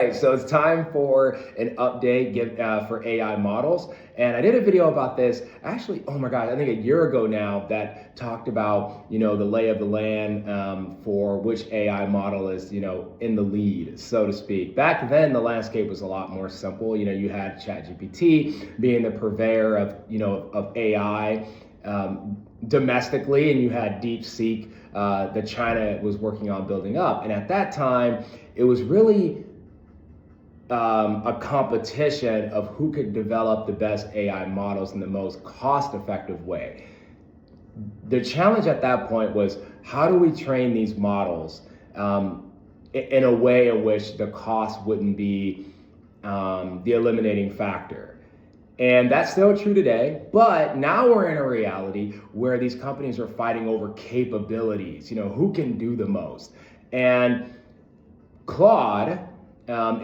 right, so it's time for an update for AI models. And I did a video about this actually, oh my God, I think a year ago now, that talked about, the lay of the land for which AI model is, in the lead, so to speak. Back then, the landscape was a lot more simple. You had ChatGPT being the purveyor of AI domestically, and you had DeepSeek that China was working on building up. And at that time, it was really a competition of who could develop the best AI models in the most cost-effective way. The challenge at that point was, how do we train these models in a way in which the cost wouldn't be the eliminating factor? And that's still true today, but now we're in a reality where these companies are fighting over capabilities, who can do the most. And Claude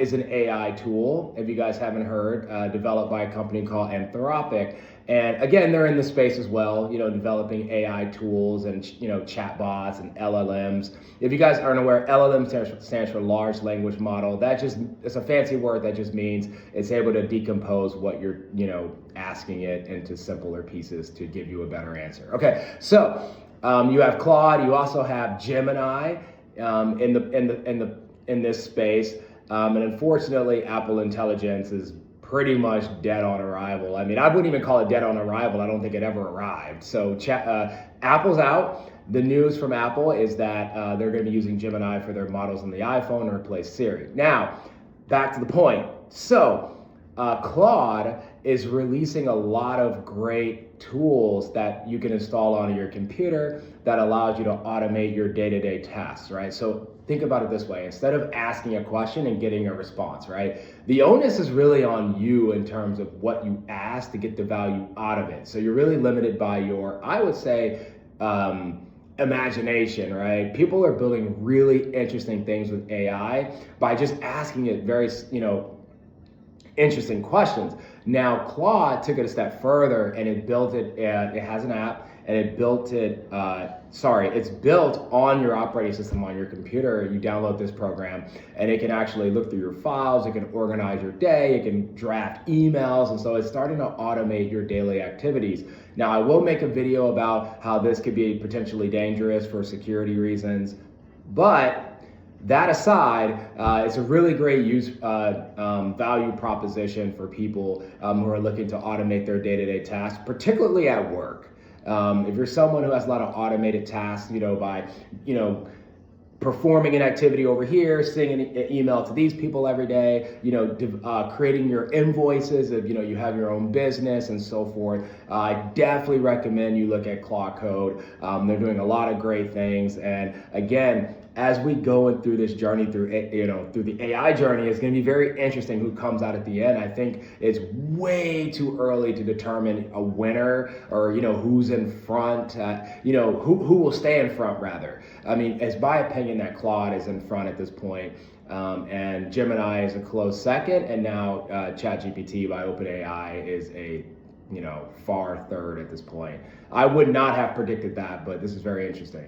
is an AI tool, if you guys haven't heard, developed by a company called Anthropic. And again, they're in the space as well, developing AI tools and, chatbots and LLMs. If you guys aren't aware, LLM stands for large language model. It's a fancy word that just means it's able to decompose what you're, asking it into simpler pieces to give you a better answer. Okay, so you have Claude, you also have Gemini in this space. And unfortunately, Apple Intelligence is pretty much dead on arrival. I mean, I wouldn't even call it dead on arrival. I don't think it ever arrived. So Apple's out. The news from Apple is that they're going to be using Gemini for their models on the iPhone to replace Siri. Now, back to the point. So Claude is releasing a lot of great tools that you can install onto your computer that allows you to automate your day-to-day tasks, right? So think about it this way. Instead of asking a question and getting a response, right? The onus is really on you in terms of what you ask to get the value out of it. So you're really limited by your, I would say, imagination, right? People are building really interesting things with AI by just asking it very, interesting questions. Now, Claude took it a step further and it built it, it has an app, and it built it, it's built on your operating system on your computer. You download this program and it can actually look through your files, it can organize your day, it can draft emails, and so it's starting to automate your daily activities. Now, I will make a video about how this could be potentially dangerous for security reasons, but that aside, it's a really great value proposition for people who are looking to automate their day-to-day tasks, particularly at work. If you're someone who has a lot of automated tasks, by, performing an activity over here, sending an email to these people every day, creating your invoices if, you have your own business and so forth, I definitely recommend you look at Claude Code. They're doing a lot of great things. And again, as we go through this journey through the AI journey, it's going to be very interesting who comes out at the end. I think it's way too early to determine a winner or, who's in front, who will stay in front rather. I mean, it's my opinion that Claude is in front at this point, and Gemini is a close second, and now ChatGPT by OpenAI is a far third at this point. I would not have predicted that, but this is very interesting.